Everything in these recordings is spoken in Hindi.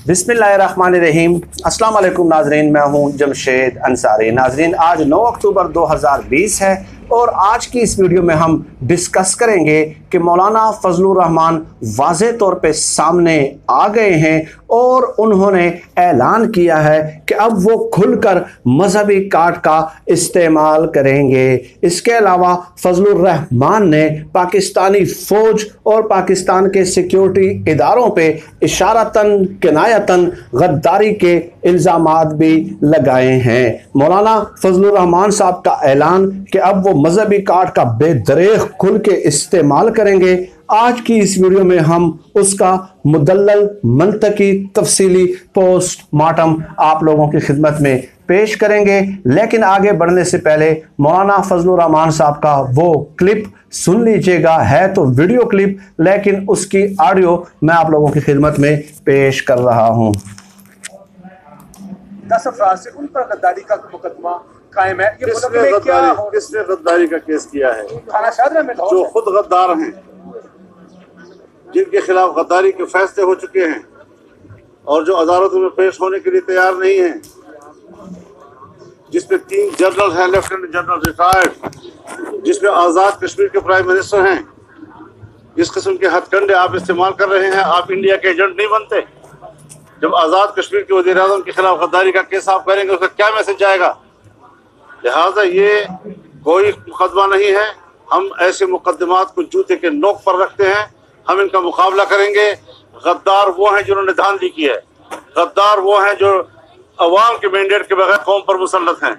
बिस्मिल्लाहिर्रहमानिर्रहीम। अस्सलाम वालेकुम नाजरीन, मैं हूं जमशेद अंसारी। नाजरीन, आज 9 अक्टूबर 2020 है और आज की इस वीडियो में हम डिस्कस करेंगे कि मौलाना फजलुर रहमान वाज़े तौर पे सामने आ गए हैं और उन्होंने ऐलान किया है कि अब वो खुलकर मजहबी कार्ड का इस्तेमाल करेंगे। इसके अलावा फजलुर रहमान ने पाकिस्तानी फ़ौज और पाकिस्तान के सिक्योरिटी इदारों पे इशारतन किनायतन गद्दारी के इल्ज़ामात भी लगाए हैं। मौलाना फजलुर रहमान साहब का ऐलान कि अब वो मजहबी कार्ड का बेदरेग खुल के इस्तेमाल करेंगे, आज की इस वीडियो में हम उसका मुदल्लल मंतकी तफसीली पोस्टमार्टम आप लोगों की खिदमत में पेश करेंगे। लेकिन आगे बढ़ने से पहले मौलाना फजलुर रहमान साहब का वो क्लिप सुन लीजिएगा। है तो वीडियो क्लिप, लेकिन उसकी ऑडियो मैं आप लोगों की खिदमत में पेश कर रहा हूँ। 10 अफराद से उन पर गद्दारी का मुकदमा कायम है। ये किसने गद्दारी का केस किया है? थाना शादरा में जो खुद गद्दार हैं, जिनके खिलाफ गद्दारी के फैसले हो चुके हैं और जो अदालतों में पेश होने के लिए तैयार नहीं हैं, जिसमें 3 जनरल हैं, लेफ्टिनेंट जनरल रिटायर्ड, जिसमें आज़ाद कश्मीर के प्राइम मिनिस्टर हैं। इस किस्म के हथकंडे आप इस्तेमाल कर रहे हैं। आप इंडिया के एजेंट नहीं बनते। जब आज़ाद कश्मीर के वज़ीर आज़म के खिलाफ गद्दारी का केस आप करेंगे, उसका क्या मैसेज जाएगा? लिहाजा ये कोई मुकदमा नहीं है। हम ऐसे मुकदमात को जूते के नोक पर रखते हैं। हम इनका मुकाबला करेंगे। गद्दार वो हैं जिन्होंने धांधली की है। गद्दार वो हैं जो अवाम के मैंडेट के बगैर कौम पर मुसल्लत हैं।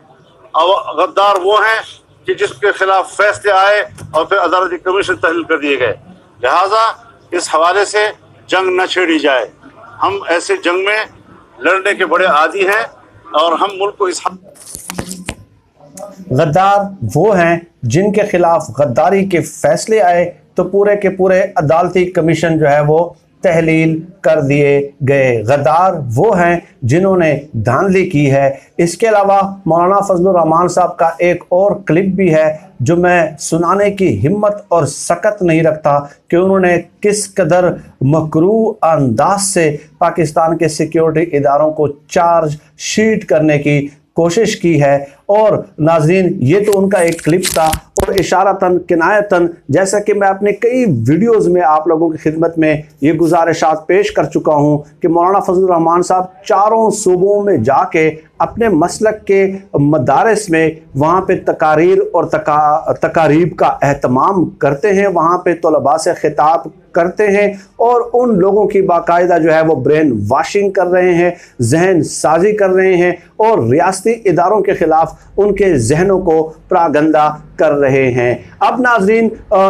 गद्दार वो हैं कि जिसके खिलाफ फैसले आए और फिर अदालती कमीशन तहलील कर दिए गए। लिहाजा इस हवाले से जंग न छेड़ी जाए। हम ऐसे जंग में लड़ने के बड़े आदी हैं और हम मुल्क को इस गद्दार वो हैं जिनके खिलाफ गद्दारी के फैसले आए तो पूरे के पूरे अदालती कमीशन जो है वो तहलील कर दिए गए। गद्दार वो हैं जिन्होंने धांधली की है। इसके अलावा मौलाना फजलुर रहमान साहब का एक और क्लिप भी है जो मैं सुनाने की हिम्मत और सकत नहीं रखता कि उन्होंने किस कदर मकरू अंदाज से पाकिस्तान के सिक्योरिटी इदारों को चार्ज शीट करने की कोशिश की है। और नाजरीन, ये तो उनका एक क्लिप था और इशारतन किनायतन, जैसा कि मैं अपने कई वीडियोस में आप लोगों की खिदमत में ये गुजारिशात पेश कर चुका हूँ कि मौलाना फजलुर रहमान साहब चारों सूबों में जाके अपने मसलक के मदारस में वहाँ पे तकारीर और तकारीब का एहतमाम करते हैं, वहाँ पे तलबा से खिताब करते हैं और उन लोगों की बाकायदा जो है वो ब्रेन वाशिंग कर रहे हैं, जहन साजी कर रहे हैं और रियासती इदारों के खिलाफ उनके जहनों को प्रागंदा कर रहे हैं। अब नाजरीन,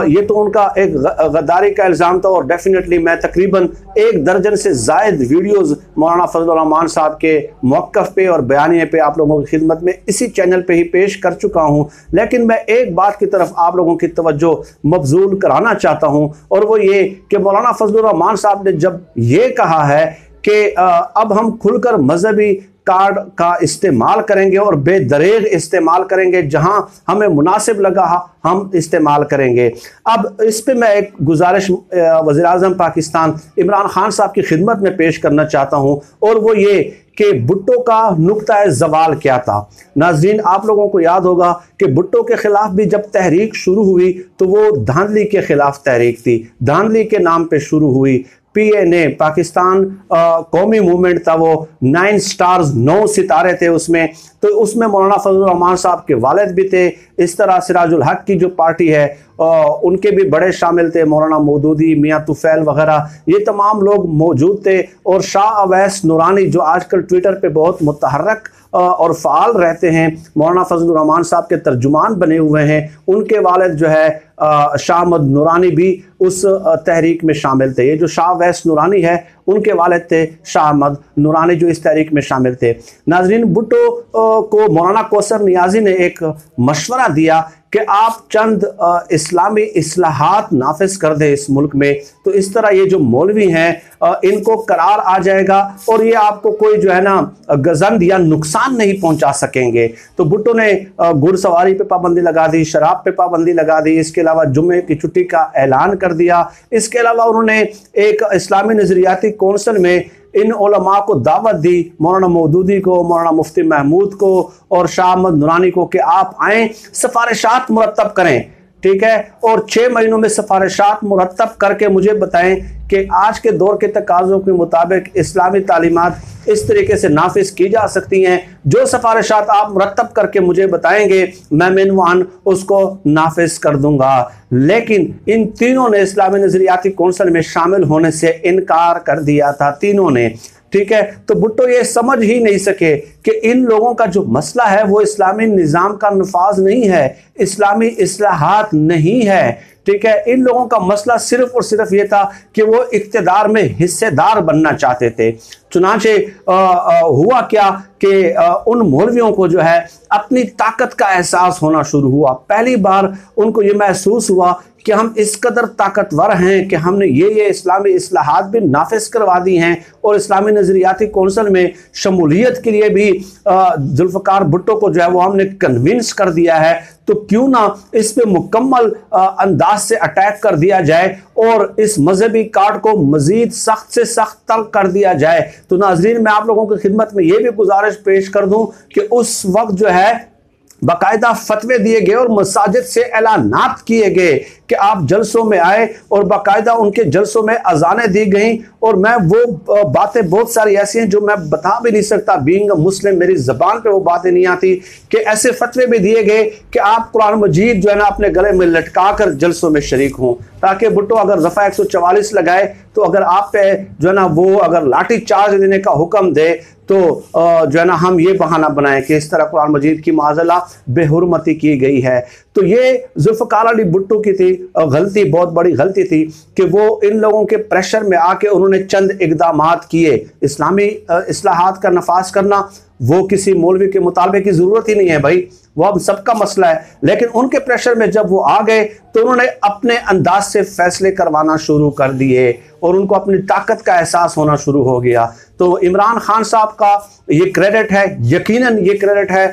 ये तो उनका एक गद्दारी का इल्ज़ाम था और डेफिनेटली मैं तकरीबन 1 दर्जन से ज़ायद वीडियोज़ मौलाना फजलुर रहमान साहब के मौक़िफ़ पे और बयानिए पे आप लोगों की खिदमत में इसी चैनल पे ही पेश कर चुका हूँ। लेकिन मैं एक बात की तरफ आप लोगों की तवज्जो मबजूल कराना चाहता हूँ और वो ये कि मौलाना फजलुर रहमान साहब ने जब ये कहा है कि अब हम खुलकर मजहबी कार्ड का इस्तेमाल करेंगे और बेदरेग इस्तेमाल करेंगे, जहां हमें मुनासिब लगा हम इस्तेमाल करेंगे। अब इस पे मैं एक गुजारिश वज़ीर आज़म पाकिस्तान इमरान खान साहब की खिदमत में पेश करना चाहता हूं और वो ये कि भुट्टो का नुक्ता ज़वाल क्या था। नाज़रीन, आप लोगों को याद होगा कि भुट्टो के ख़िलाफ़ भी जब तहरीक शुरू हुई तो वो धांधली के ख़िलाफ़ तहरीक थी, धांधली के नाम पे शुरू हुई। PNA पाकिस्तान कौमी मूवमेंट था, वो 9 स्टार्स 9 सितारे थे उसमें। तो उसमें मौलाना फजलुर रहमान साहब के वालिद भी थे। इस तरह सिराजुल हक की जो पार्टी है उनके भी बड़े शामिल थे, मौलाना मौदूदी, मियाँ तुफैल वगैरह, ये तमाम लोग मौजूद थे। और शाह अवैस नूरानी जो आजकल ट्विटर पे बहुत मुतहर्रक और फ़ाल रहते हैं, मौलाना फजलुर रहमान साहब के तर्जुमान बने हुए हैं, उनके वालिद जो है शाह अहमद नूरानी भी उस तहरीक में शामिल थे। ये जो शाह अवैस नूरानी है उनके वालिद थे शाह अहमद नूरानी जो इस तहरीक में शामिल थे। नाजरीन, भुट्टो को मौलाना कौसर नियाज़ी ने एक मशवरा दिया कि आप चंद इस्लामी इस्लाहात नाफिज कर दें इस मुल्क में, तो इस तरह ये जो मौलवी हैं इनको करार आ जाएगा और ये आपको कोई जो है ना गजंद या नुकसान नहीं पहुंचा सकेंगे। तो भुट्टो ने घुड़सवारी पे पाबंदी लगा दी, शराब पे पाबंदी लगा दी, इसके अलावा जुम्मे की छुट्टी का ऐलान कर दिया। इसके अलावा उन्होंने एक इस्लामी नज़रियाती कौंसिल में इन उलमा को दावत दी, मौलाना मौदूदी को, मौलाना मुफ्ती महमूद को और शाह अहमद नूरानी को, कि आप आएँ, सिफारिशात मुरतब करें, ठीक है, और 6 महीनों में सिफारिशात मुरतब करके मुझे बताएं कि आज के दौर के तकाज़ों के मुताबिक इस्लामी तालीमात इस तरीके से नाफिज की जा सकती हैं। जो सिफारिशात आप मुरतब करके मुझे बताएंगे, मैं मिनवान उसको नाफिज कर दूंगा। लेकिन इन तीनों ने इस्लामी नजरियाती कौंसिल में शामिल होने से इनकार कर दिया था, तीनों ने, ठीक है। तो भुट्टो ये समझ ही नहीं सके कि इन लोगों का जो मसला है वो इस्लामी निज़ाम का नफाज नहीं है, इस्लामी इस्लाहात नहीं है, ठीक है। इन लोगों का मसला सिर्फ और सिर्फ ये था कि वो इक्तदार में हिस्सेदार बनना चाहते थे। चुनांचे हुआ क्या कि उन मौलवियों को जो है अपनी ताकत का एहसास होना शुरू हुआ। पहली बार उनको ये महसूस हुआ कि हम इस कदर ताकतवर हैं कि हमने ये इस्लामी इस्लाहात भी नाफिज करवा दी हैं और इस्लामी नज़रियाती कौंसिल में शमूलियत के लिए भी जुल्फ़िकार भुट्टो को जो है वो हमने कन्विंस कर दिया है। तो क्यों ना इस पे मुकम्मल अंदाज से अटैक कर दिया जाए और इस मजहबी कार्ड को मजीद सख्त से सख्त तल्ख कर दिया जाए। तो नाजरीन, मैं आप लोगों की खिदमत में ये भी गुजारिश पेश कर दूं कि उस वक्त जो है बाकायदा फतवे दिए गए और मसाजिद से ऐलानात किए गए कि आप जलसों में आए, और बाकायदा उनके जलसों में अजानें दी गई। और मैं वो बातें बहुत सारी ऐसी हैं जो मैं बता भी नहीं सकता, बीइंग अ मुस्लिम मेरी ज़बान पे वो बातें नहीं आती, कि ऐसे फतवे भी दिए गए कि आप कुरान मजीद जो है ना अपने गले में लटका कर जलसों में शरीक हों, ताकि भुट्टो अगर दफ़ा 144 लगाए तो अगर आप पे जो है ना वो अगर लाठी चार्ज देने का हुक्म दे तो जो है ना हम ये बहाना बनाएं कि इस तरह कुरान मजीद की माज़ला बेहुरमती की गई है। तो ये जुल्फ़िकार अली भुट्टो की थी गलती, बहुत बड़ी गलती थी कि वो इन लोगों के प्रेशर में आके उन्होंने चंद इक़दामात किए। इस्लामी इस्लाहात का नफाज करना वो किसी मौलवी के मुतालबे की ज़रूरत ही नहीं है भाई, वो अब सबका मसला है। लेकिन उनके प्रेशर में जब वो आ गए तो उन्होंने अपने अंदाज से फैसले करवाना शुरू कर दिए और उनको अपनी ताकत का एहसास होना शुरू हो गया। तो इमरान खान साहब का ये क्रेडिट है, यकीनन ये क्रेडिट है,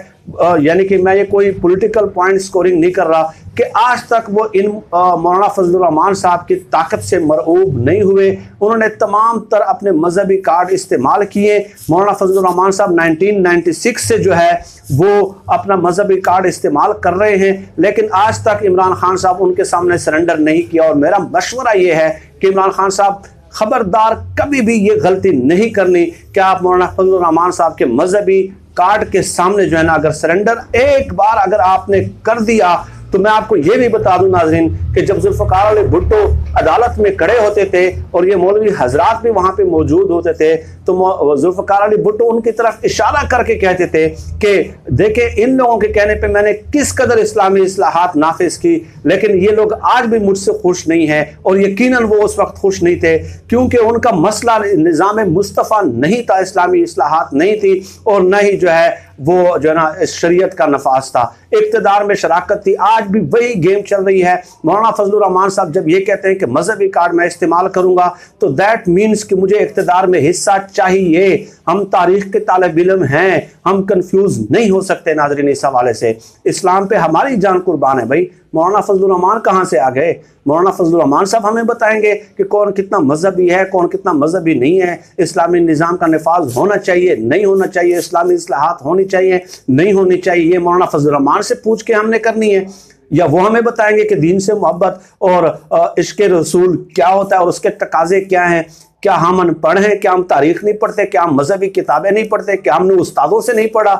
यानी कि मैं ये कोई पॉलिटिकल पॉइंट स्कोरिंग नहीं कर रहा, कि आज तक वो इन मौलाना फजलुर रहमान साहब की ताकत से मरऊब नहीं हुए। उन्होंने तमाम तर अपने मजहबी कार्ड इस्तेमाल किए। मौलाना फजलुर रहमान साहब 1996 से जो है वो अपना मजहबी कार्ड इस्तेमाल कर रहे हैं, लेकिन आज तक इमरान खान साहब उनके सामने सरेंडर नहीं किया। और मेरा मशवरा ये है कि इमरान खान साहब खबरदार कभी भी ये गलती नहीं करनी कि आप मौलाना फजलुर रहमान साहब के मजहबी कार्ड के सामने जो है ना अगर सरेंडर एक बार अगर आपने कर दिया, तो मैं आपको ये भी बता दूं नाजरीन कि जब जुल्फ़िकार अली भुट्टो अदालत में खड़े होते थे और ये मौलवी हजरात भी वहां पे मौजूद होते थे, तो जुल्फ़िकार अली भुट्टो उनकी तरफ इशारा करके कहते थे कि देखे इन लोगों के कहने पे मैंने किस कदर इस्लामी इस्लाहात नाफिज की, लेकिन ये लोग आज भी मुझसे खुश नहीं है। और यकीनन वो उस वक्त खुश नहीं थे, क्योंकि उनका मसला निज़ाम मुस्तफ़ा नहीं था, इस्लामी इस्लाहात नहीं थी, और न ही जो है वो जो है ना शरीयत का नफाज था, इक़्तिदार में शराकत थी। आज भी वही गेम चल रही है। मौलाना फजलुर रहमान साहब जब ये कहते हैं कि मजहबी कार्ड मैं इस्तेमाल करूंगा, तो दैट मीन्स कि मुझे इक़्तिदार में हिस्सा चाहिए। हम तारीख के तालिब इल्म हैं, हम कंफ्यूज नहीं हो सकते नाज़रीन इस हवाले से। इस्लाम पे हमारी जान कुर्बान है भाई। मौलाना फजलुर रहमान कहाँ से आ गए? मौलाना फजलुर रहमान साहब हमें बताएंगे कि कौन कितना मजहबी है, कौन कितना मजहबी नहीं है। इस्लामी निज़ाम का नफाज होना चाहिए, नहीं होना चाहिए, इस्लामी इस्लाहात होनी चाहिए, नहीं होनी चाहिए, ये मौलाना फजलुर रहमान से पूछ के हमने करनी है, या वो हमें बताएंगे कि दीन से मोहब्बत और इश्क़ रसूल क्या होता है और उसके तकाजे क्या हैं। क्या हम अनपढ़ हैं? क्या हम तारीख नहीं पढ़ते? क्या हम मजहबी किताबें नहीं पढ़ते? क्या हमने उस्तादों से नहीं पढ़ा?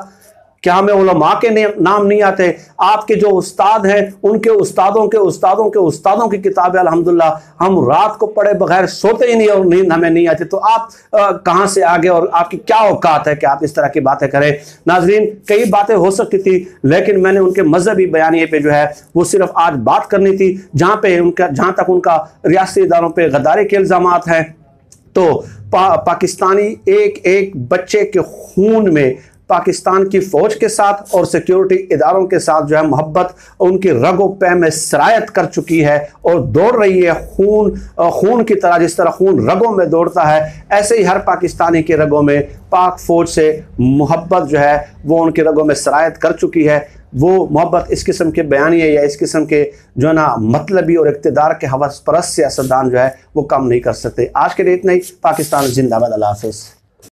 क्या हमें उलमा के नाम नहीं आते? आपके जो उस्ताद हैं उनके उस्तादों के उस्तादों के उस्तादों की किताबें अल्हम्दुलिल्लाह हम रात को पढ़े बगैर सोते ही नहीं और नींद हमें नहीं आती। तो आप कहाँ से आ गए और आपकी क्या औकात है कि आप इस तरह की बातें करें? नाजरीन, कई बातें हो सकती थी, लेकिन मैंने उनके मजहबी बयानिए पे जो है वो सिर्फ आज बात करनी थी, जहाँ तक उनका रियासती इदारों पर गद्दारी के इल्ज़ामात हैं। तो पाकिस्तानी एक बच्चे के खून में पाकिस्तान की फौज के साथ और सिक्योरिटी इदारों के साथ जो है मोहब्बत उनकी रगो पे में सरायत कर चुकी है और दौड़ रही है खून की तरह। जिस तरह खून रगों में दौड़ता है, ऐसे ही हर पाकिस्तानी के रगों में पाक फौज से मोहब्बत जो है वो उनके रगों में सरायत कर चुकी है। वो मोहब्बत, इस किस्म के बयानिए या इस किस्म के जो है ना मतलबी और इक़्तिदार के हवस परस्त सियासतदान जो है वो कम नहीं कर सकते। आज के लिए इतना ही। पाकिस्तान जिंदाबाद। अल्लाह हाफ़िज़।